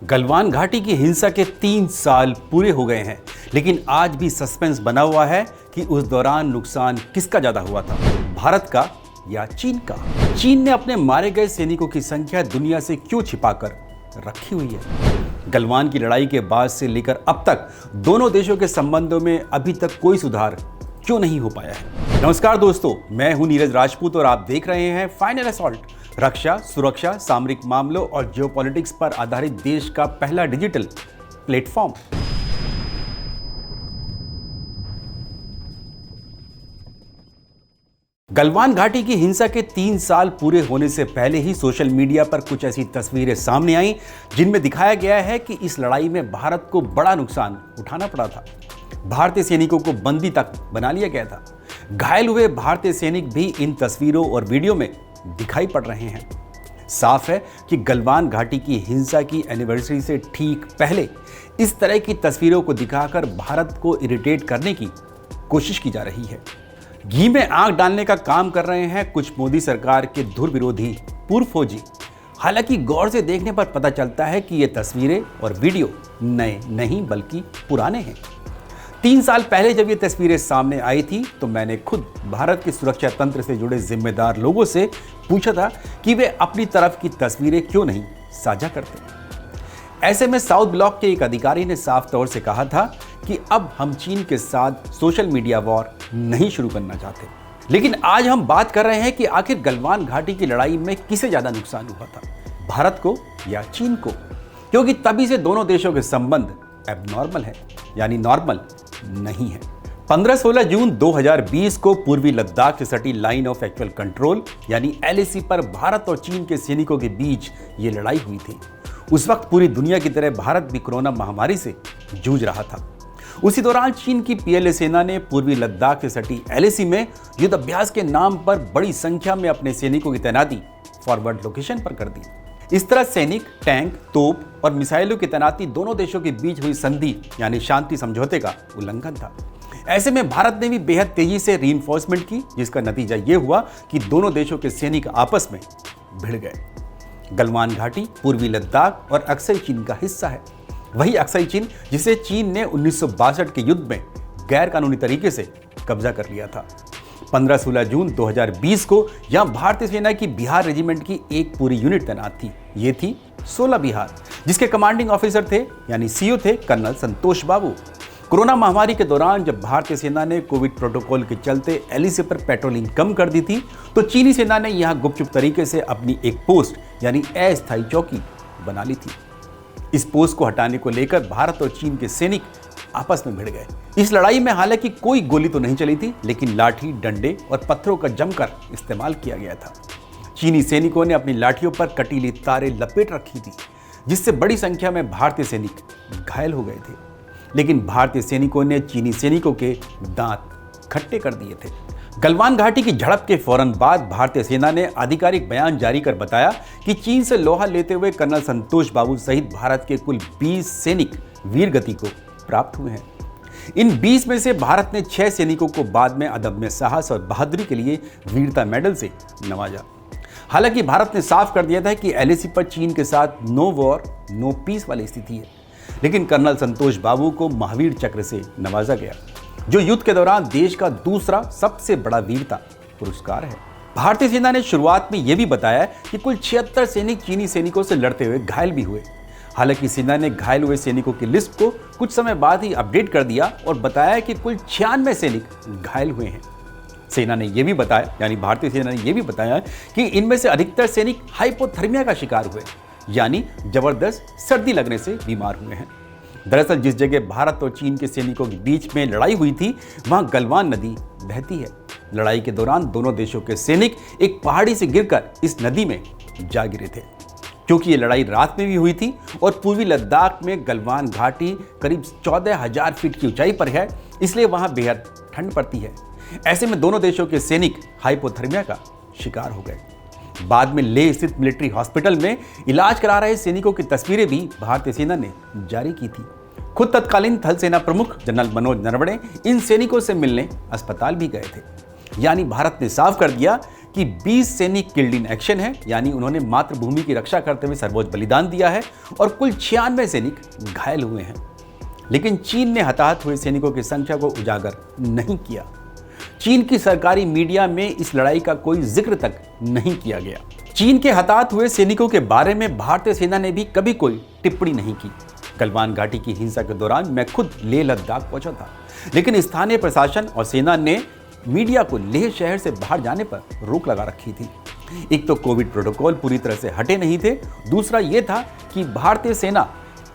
गलवान घाटी की हिंसा के 3 साल पूरे हो गए हैं, लेकिन आज भी सस्पेंस बना हुआ है कि उस दौरान नुकसान किसका ज्यादा हुआ था, भारत का या चीन का। चीन ने अपने मारे गए सैनिकों की संख्या दुनिया से क्यों छिपाकर रखी हुई है? गलवान की लड़ाई के बाद से लेकर अब तक दोनों देशों के संबंधों में अभी तक कोई सुधार क्यों नहीं हो पाया है? नमस्कार दोस्तों, मैं हूं नीरज राजपूत और आप देख रहे हैं फाइनल असॉल्ट, रक्षा, सुरक्षा, सामरिक मामलों और जियोपॉलिटिक्स पर आधारित देश का पहला डिजिटल प्लेटफॉर्म। गलवान घाटी की हिंसा के 3 साल पूरे होने से पहले ही सोशल मीडिया पर कुछ ऐसी तस्वीरें सामने आईं जिनमें दिखाया गया है कि इस लड़ाई में भारत को बड़ा नुकसान उठाना पड़ा था। भारतीय सैनिकों को बंदी तक बना लिया गया था। घायल हुए भारतीय सैनिक भी इन तस्वीरों और वीडियो में दिखाई पड़ रहे हैं। साफ है कि गलवान घाटी की हिंसा की एनिवर्सरी से ठीक पहले इस तरह की तस्वीरों को दिखाकर भारत को इरिटेट करने की कोशिश की जा रही है। घी में आग डालने का काम कर रहे हैं कुछ मोदी सरकार के धुर विरोधी पूर्व फौजी। हालांकि गौर से देखने पर पता चलता है कि ये तस्वीरें और वीडियो नए नहीं बल्कि पुराने हैं। 3 साल पहले जब ये तस्वीरें सामने आई थी तो मैंने खुद भारत के सुरक्षा तंत्र से जुड़े जिम्मेदार लोगों से पूछा था कि वे अपनी तरफ की तस्वीरें क्यों नहीं साझा करते। ऐसे में साउथ ब्लॉक के एक अधिकारी ने साफ तौर से कहा था कि अब हम चीन के साथ सोशल मीडिया वॉर नहीं शुरू करना चाहते। लेकिन आज हम बात कर रहे हैं कि आखिर गलवान घाटी की लड़ाई में किसे ज्यादा नुकसान हुआ था, भारत को या चीन को? क्योंकि तभी से दोनों देशों के संबंध एबनॉर्मल है, यानी नॉर्मल नहीं है। 15-16 जून 2020 को पूर्वी लद्दाख से सटी लाइन ऑफ एक्चुअल कंट्रोल यानी LAC पर भारत और चीन के सैनिकों के बीच ये लड़ाई हुई थी। उस वक्त पूरी दुनिया की तरह भारत भी कोरोना महामारी से जूझ रहा था। उसी दौरान चीन की PLA सेना ने पूर्वी लद्दाख से सटी LAC में युद्ध अभ्यास के नाम पर बड़ी संख्या में अपने सैनिकों की तैनाती फॉरवर्ड लोकेशन पर कर दी। इस तरह सैनिक, टैंक, तोप और मिसाइलों की तैनाती दोनों देशों के बीच हुई संधि यानी शांति समझौते का उल्लंघन था। ऐसे में भारत ने भी बेहद तेजी से रीइंफोर्समेंट की, जिसका नतीजा यह हुआ कि दोनों देशों के सैनिक आपस में भिड़ गए। गलवान घाटी पूर्वी लद्दाख और अक्साई चीन का हिस्सा है। वही अक्साई चीन जिसे चीन ने 1962 के युद्ध में गैर कानूनी तरीके से कब्जा कर लिया था। 15-16 जून 2020 को यहां भारतीय सेना की बिहार रेजिमेंट की एक पूरी यूनिट तैनात थी। ये थी 16 बिहार, जिसके कमांडिंग ऑफिसर थे यानी CO थे कर्नल संतोष बाबू। कोरोना महामारी के दौरान जब भारतीय सेना ने कोविड प्रोटोकॉल के चलते LAC पर पेट्रोलिंग कम कर दी थी तो चीनी सेना ने यहां गुपचुप तरीके से अपनी एक पोस्ट यानी अस्थायी चौकी बना ली थी। इस पोस्ट को हटाने को लेकर भारत और चीन के सैनिक आपस में भिड़ गए। इस लड़ाई में हालांकि कोई गोली तो नहीं चली थी, लेकिन लाठी, डंडे और पत्थरों का जमकर इस्तेमाल किया गया था। चीनी सैनिकों ने अपनी लाठियों पर कटीली तारें लपेट रखी थी, जिससे बड़ी संख्या में भारतीय सैनिक घायल हो गए थे। लेकिन भारतीय सैनिकों ने चीनी सैनिकों के दांत खट्टे कर दिए थे। गलवान घाटी की झड़प के फौरन बाद भारतीय सेना ने आधिकारिक बयान जारी कर बताया कि चीन से लोहा लेते हुए कर्नल संतोष बाबू सहित भारत के कुल 20 सैनिक वीर गति को प्राप्त हुए हैं। इन 20 में से भारत ने 6 सैनिकों को बाद में अदम्य साहस और बहादुरी के लिए वीरता मेडल से नवाजा। हालांकि भारत ने साफ कर दिया था कि LAC पर चीन के साथ नो वॉर नो पीस वाली स्थिति है, लेकिन कर्नल संतोष बाबू को महावीर चक्र से नवाजा गया, जो युद्ध के दौरान देश का दूसरा सबसे बड़ा वीरता पुरस्कार है। भारतीय सेना ने शुरुआत में यह भी बताया कि कुल 76 सैनिक चीनी सैनिकों से लड़ते हुए घायल भी हुए। हालांकि सेना ने घायल हुए सैनिकों की लिस्ट को कुछ समय बाद ही अपडेट कर दिया और बताया कि कुल 96 सैनिक घायल हुए हैं। सेना ने यह भी बताया, यानी भारतीय सेना ने यह भी बताया कि इनमें से अधिकतर सैनिक हाइपोथर्मिया का शिकार हुए, यानी जबरदस्त सर्दी लगने से बीमार हुए हैं। दरअसल जिस जगह भारत और चीन के सैनिकों के बीच में लड़ाई हुई थी वहां गलवान नदी बहती है। लड़ाई के दौरान दोनों देशों के सैनिक एक पहाड़ी से गिरकर इस नदी में जा गिरे थे। क्योंकि ये लड़ाई रात में भी हुई थी और पूर्वी लद्दाख में गलवान घाटी करीब 14,000 फीट की ऊंचाई पर है, इसलिए वहां बेहद ठंड पड़ती है। ऐसे में दोनों देशों के सैनिक हाइपोथर्मिया का शिकार हो गए। बाद में लेह स्थित मिलिट्री हॉस्पिटल में इलाज करा रहे सैनिकों की तस्वीरें भी भारतीय सेना ने जारी की थी। खुद तत्कालीन थल सेना प्रमुख जनरल मनोज नरवणे इन सैनिकों से मिलने अस्पताल भी गए थे। यानी भारत ने साफ कर दिया कि 20 सैनिक किल्ड इन एक्शन है, यानी उन्होंने मातृभूमि की रक्षा करते हुए सर्वोच्च बलिदान दिया है, और कुल 96 सैनिक घायल हुए हैं। लेकिन चीन ने हताहत हुए सैनिकों की संख्या को उजागर नहीं किया। चीन की सरकारी मीडिया में इस लड़ाई का कोई जिक्र तक नहीं किया गया। चीन के हताहत हुए सैनिकों के बारे में भारतीय सेना ने भी कभी कोई टिप्पणी नहीं की। गलवान घाटी की हिंसा के दौरान मैं खुद लेह लद्दाख पहुंचा था, लेकिन स्थानीय प्रशासन और सेना ने मीडिया को लेह शहर से बाहर जाने पर रोक लगा रखी थी। एक तो कोविड प्रोटोकॉल पूरी तरह से हटे नहीं थे, दूसरा यह था कि भारतीय सेना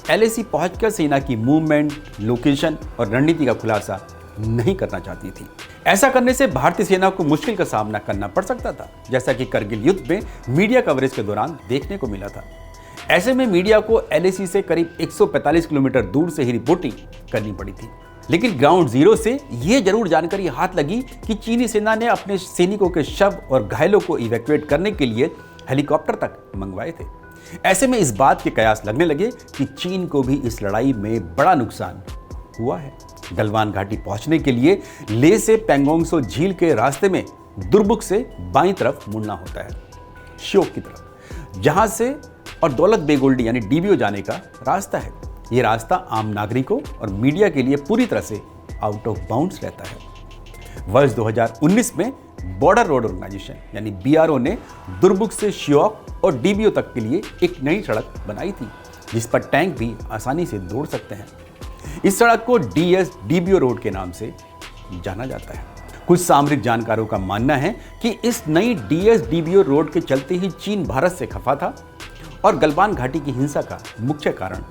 LAC पहुंचकर सेना की मूवमेंट, लोकेशन और रणनीति का खुलासा नहीं करना चाहती थी। ऐसा करने से भारतीय सेना को मुश्किल का सामना करना पड़ सकता था, जैसा कि करगिल युद्ध में मीडिया कवरेज के दौरान देखने को मिला था। ऐसे में मीडिया को LAC से करीब 145 किलोमीटर दूर से ही रिपोर्टिंग करनी पड़ी थी। लेकिन ग्राउंड जीरो से यह जरूर जानकारी हाथ लगी कि चीनी सेना ने अपने सैनिकों के शव और घायलों को इवैक्यूएट करने के लिए हेलीकॉप्टर तक मंगवाए थे। ऐसे में इस बात के कयास लगने लगे कि चीन को भी इस लड़ाई में बड़ा नुकसान हुआ है। गलवान घाटी पहुंचने के लिए लेह से पैंगोंग त्सो झील के रास्ते में दुर्बुक से बाईं तरफ मुड़ना होता है, श्योक की तरफ, जहां से और दौलत बेग ओल्डी यानी DBO जाने का रास्ता है। यह रास्ता आम नागरिकों और मीडिया के लिए पूरी तरह से आउट ऑफ बाउंड्स रहता है। वर्ष 2019 में बॉर्डर रोड ऑर्गेनाइजेशन यानी BRO ने दुर्बुक से श्योक और DBO तक के लिए एक नई सड़क बनाई थी, जिस पर टैंक भी आसानी से दौड़ सकते हैं। इस सड़क को DS-DBO रोड के नाम से जाना जाता है। कुछ सामरिक जानकारों का मानना है कि इस नई DS-DBO रोड के चलते ही चीन भारत से खफा था और गलवान घाटी की हिंसा का मुख्य कारण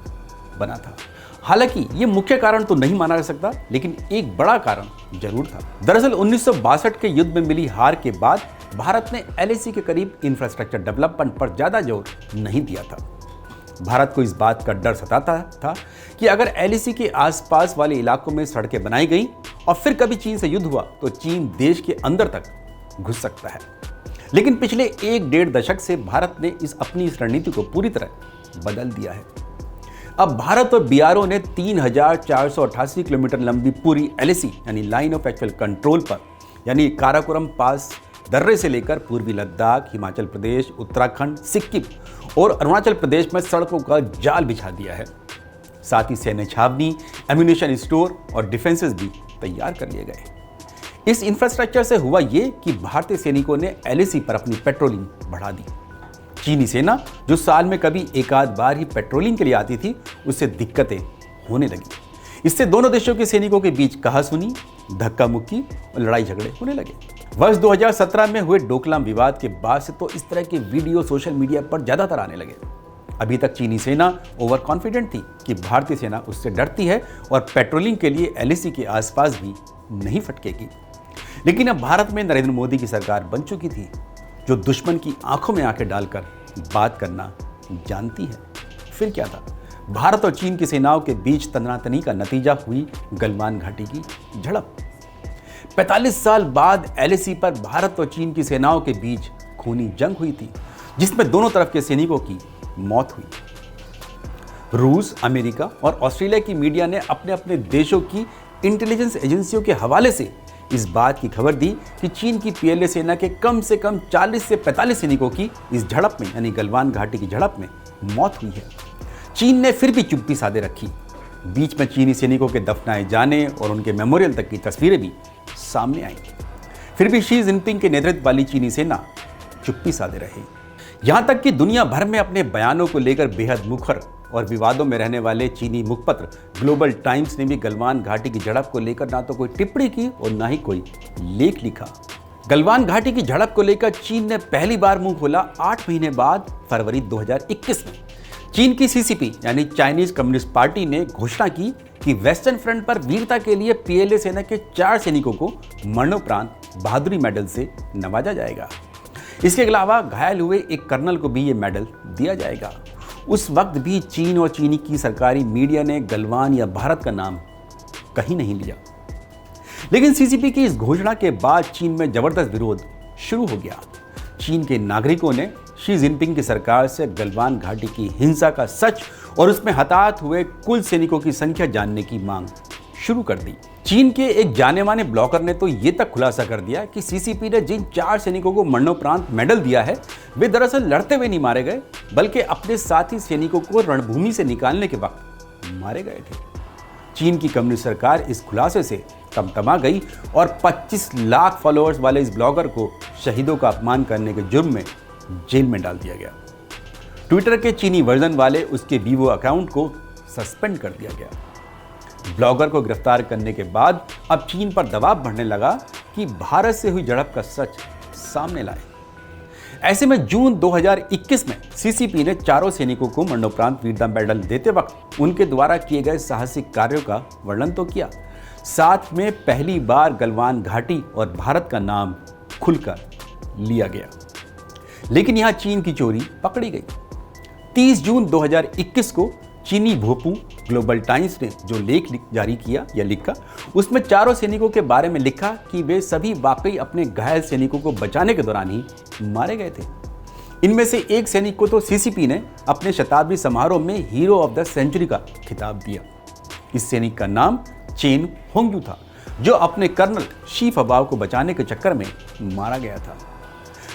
बना था। हालांकि ये मुख्य कारण तो नहीं माना जा सकता, लेकिन एक बड़ा कारण जरूर था। दरअसल 1962 के युद्ध में मिली हार के बाद भारत ने LAC के करीब इंफ्रास्ट्रक्चर डेवलपमेंट पर ज्यादा जोर नहीं दिया था। भारत को इस बात का डर सताता था कि अगर LAC के आसपास वाले इलाकों में सड़कें बनाई गई और फिर कभी चीन से युद्ध हुआ तो चीन देश के अंदर तक घुस सकता है। लेकिन पिछले 1-1.5 दशक से भारत ने अपनी इस रणनीति को पूरी तरह बदल दिया है। अब भारत और BRO ने 3488 किलोमीटर लंबी पूरी LAC यानी लाइन ऑफ एक्चुअल कंट्रोल पर, यानी काराकोरम पास दर्रे से लेकर पूर्वी लद्दाख, हिमाचल प्रदेश, उत्तराखंड, सिक्किम और अरुणाचल प्रदेश में सड़कों का जाल बिछा दिया है। साथ ही सैन्य छावनी, एम्यूनेशन स्टोर और डिफेंसेस भी तैयार कर लिए गए। इस इंफ्रास्ट्रक्चर से हुआ ये कि भारतीय सैनिकों ने LAC पर अपनी पेट्रोलिंग बढ़ा दी। चीनी सेना, जो साल में कभी एक आध बार ही पेट्रोलिंग के लिए आती थी, उससे दिक्कतें होने लगी। इससे दोनों देशों के सैनिकों के बीच कहासुनी, धक्का मुक्की और लड़ाई झगड़े होने लगे। वर्ष 2017 में हुए डोकलाम विवाद के बाद से तो इस तरह के वीडियो सोशल मीडिया पर ज्यादातर आने लगे। अभी तक चीनी सेना ओवर कॉन्फिडेंट थी कि भारतीय सेना उससे डरती है और पेट्रोलिंग के लिए LAC के आसपास भी नहीं फटकेगी। लेकिन अब भारत में नरेंद्र मोदी की सरकार बन चुकी थी, जो दुश्मन की आंखों में आंखें डालकर बात करना जानती है। फिर क्या था, भारत और चीन की सेनाओं के बीच तनातनी का नतीजा हुई गलवान घाटी की झड़प। 45 साल बाद LAC पर भारत और चीन की सेनाओं के बीच खूनी जंग हुई थी, जिसमें दोनों तरफ के सैनिकों की मौत हुई। रूस, अमेरिका और ऑस्ट्रेलिया की मीडिया ने अपने अपने देशों की इंटेलिजेंस एजेंसियों के हवाले से इस बात की खबर दी कि चीन की PLA सेना के कम से कम 40 से 45 सैनिकों की इस झड़प में यानी गलवान घाटी की झड़प में मौत हुई है। चीन ने फिर भी चुप्पी साधे रखी। बीच में चीनी सैनिकों के दफनाए जाने और उनके मेमोरियल तक की तस्वीरें भी सामने आई। फिर भी शी जिनपिंग के नेतृत्व वाली चीनी सेना चुप्पी साधे रही। यहां तक कि दुनिया भर में अपने बयानों को लेकर बेहद मुखर और विवादों में रहने वाले चीनी मुखपत्र ग्लोबल टाइम्स ने भी गलवान घाटी की झड़प को लेकर ना तो कोई टिप्पणी की और ना ही कोई लेख लिखा। गलवान घाटी की झड़प को लेकर चीन ने पहली बार मुंह खोला 8 महीने बाद, फरवरी 2021 में। चीन की CCP यानी चाइनीज कम्युनिस्ट पार्टी ने घोषणा की कि वेस्टर्न फ्रंट पर वीरता के लिए PLA सेना के 4 सैनिकों को मरणोपरांत बहादुरी मेडल से नवाजा जाएगा। इसके अलावा घायल हुए एक कर्नल को भी ये मेडल दिया जाएगा। उस वक्त भी चीन और चीनी की सरकारी मीडिया ने गलवान या भारत का नाम कहीं नहीं लिया। लेकिन CCP की इस घोषणा के बाद चीन में जबरदस्त विरोध शुरू हो गया। चीन के नागरिकों ने शी जिनपिंग की सरकार से गलवान घाटी की हिंसा का सच और उसमें हताहत हुए कुल सैनिकों की संख्या जानने की मांग शुरू कर दी। चीन के एक जाने माने ब्लॉगर ने तो ये तक खुलासा कर दिया कि सीसीपी ने जिन 4 सैनिकों को मरणोपरांत मेडल दिया है वे दरअसल लड़ते हुए नहीं मारे गए, बल्कि अपने साथी सैनिकों को रणभूमि से निकालने के वक्त मारे गए थे। चीन की कम्युनिस्ट सरकार इस खुलासे से तमतमा गई और 25 लाख फॉलोअर्स वाले इस ब्लॉगर को शहीदों का अपमान करने के जुर्म में जेल में डाल दिया गया। ट्विटर के चीनी वर्जन वाले उसके वीवो अकाउंट को सस्पेंड कर दिया गया। ब्लॉगर को गिरफ्तार करने के बाद अब चीन पर दबाव बढ़ने लगा कि भारत से हुई झड़प का सच सामने लाए। ऐसे में जून 2021 में सीसीपी ने चारों सैनिकों को मरणोपरांत वीरता मेडल देते वक्त उनके द्वारा किए गए साहसिक कार्यों का वर्णन तो किया, साथ में पहली बार गलवान घाटी और भारत का नाम खुलकर लिया गया। लेकिन यहां चीन की चोरी पकड़ी गई। 30 जून 2021 को चीनी भोपू ग्लोबल टाइम्स ने जो लेख जारी किया या लिखा, उसमें चारों सैनिकों के बारे में लिखा कि वे सभी वाकई अपने घायल सैनिकों को बचाने के दौरान ही मारे गए थे। इनमें से एक सैनिक को तो सीसीपी ने अपने शताब्दी समारोह में हीरो ऑफ द सेंचुरी का खिताब दिया। इस सैनिक का नाम चेन होंगयू था, जो अपने कर्नल शी फबाओ को बचाने के चक्कर में मारा गया था।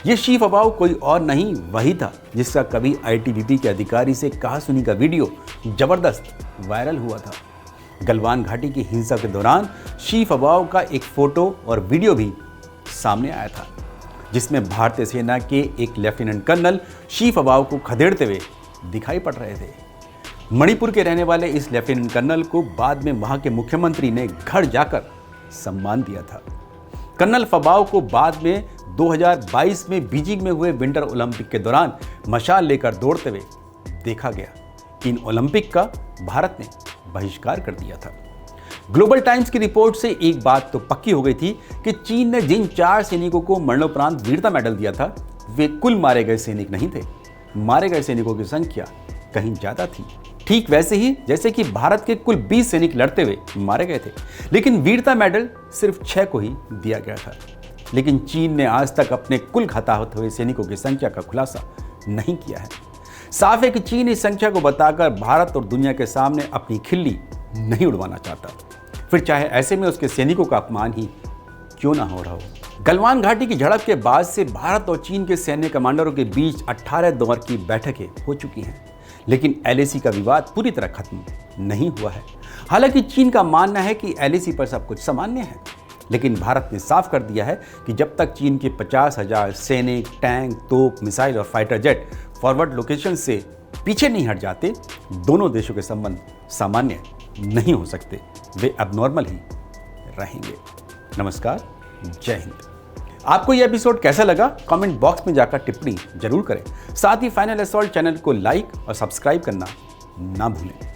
ये शी फबाओ कोई और नहीं वही था जिसका कभी आईटीबीपी के अधिकारी से कहा सुनी का वीडियो जबरदस्त वायरल हुआ था। गलवान घाटी की हिंसा के दौरान शी फबाओ का एक फोटो और वीडियो भी सामने आया था, जिसमें भारतीय सेना के एक लेफ्टिनेंट कर्नल शी फबाओ को खदेड़ते हुए दिखाई पड़ रहे थे। मणिपुर के रहने वाले इस लेफ्टिनेंट कर्नल को बाद में वहां के मुख्यमंत्री ने घर जाकर सम्मान दिया था। कर्नल फबाओ को बाद में 2022 में बीजिंग में हुए विंटर ओलंपिक के दौरान मशाल लेकर दौड़ते हुए देखा गया। इन ओलंपिक का भारत ने बहिष्कार कर दिया था। ग्लोबल टाइम्स की रिपोर्ट से एक बात तो पक्की हो गई थी कि चीन ने जिन 4 सैनिकों को मरणोपरांत वीरता मेडल दिया था, वे कुल मारे गए सैनिक नहीं थे। मारे गए सैनिकों की संख्या कहीं ज्यादा थी। ठीक वैसे ही जैसे कि भारत के कुल 20 सैनिक लड़ते हुए मारे गए थे, लेकिन वीरता मेडल सिर्फ 6 को ही दिया गया था। लेकिन चीन ने आज तक अपने कुल हताहत हुए सैनिकों की संख्या का खुलासा नहीं किया है। साफ है कि चीन इस संख्या को बताकर भारत और दुनिया के सामने अपनी खिल्ली नहीं उड़वाना चाहता, फिर चाहे ऐसे में उसके सैनिकों का अपमान ही क्यों ना हो रहा हो। गलवान घाटी की झड़प के बाद से भारत और चीन के सैन्य कमांडरों के बीच 18 दौर की बैठकें हो चुकी हैं, लेकिन एलएसी का विवाद पूरी तरह खत्म नहीं हुआ है। हालांकि चीन का मानना है कि एलएसी पर सब कुछ सामान्य है, लेकिन भारत ने साफ कर दिया है कि जब तक चीन के 50,000 सैनिक, टैंक, तोप, मिसाइल और फाइटर जेट फॉरवर्ड लोकेशन से पीछे नहीं हट जाते, दोनों देशों के संबंध सामान्य नहीं हो सकते, वे अबनॉर्मल ही रहेंगे। नमस्कार, जय हिंद। आपको यह एपिसोड कैसा लगा कमेंट बॉक्स में जाकर टिप्पणी जरूर करें। साथ ही फाइनल असॉल्ट चैनल को लाइक और सब्सक्राइब करना ना भूलें।